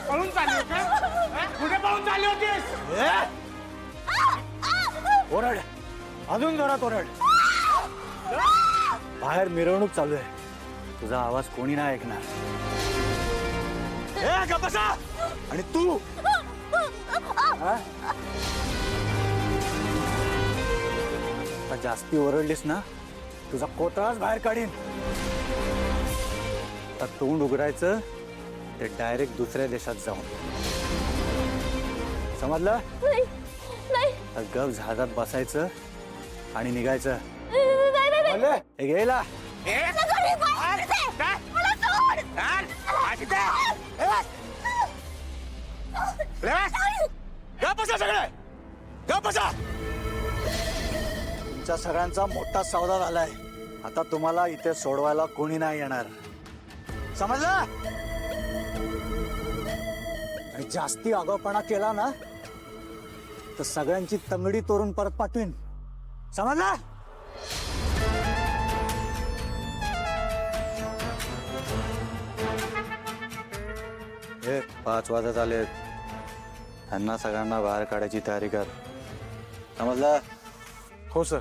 पळून चालली होती? कुठे पळून चालली होतीस? ओरड, अजून जोरात ओरड. बाहेर मिरवणूक चालू आहे, तुझा आवाज कोणी नाही ऐकणार. गप्प बसा. आणि तू आता जास्ती ओरडलीस ना, तुझा कोतळाच बाहेर काढीन. आता तोंड उघडायचं ते डायरेक्ट दुसऱ्या देशात जाऊन. समजलं? तर गप जहाजात बसायचं आणि निघायचं. हे घ्यायला सगळे गप बसा. तुमच्या सगळ्यांचा मोठा सौदा झालाय. आता तुम्हाला इथे सोडवायला कोणी नाही येणार. समजलं? आणि जास्ती आगाऊपणा केला ना तर सगळ्यांची तंगडी तोडून परत पाठवीन. समजलं? हे 5 वाजत आलेत. त्यांना सगळ्यांना बाहेर काढायची तयारी कर. समजलं? हो सर.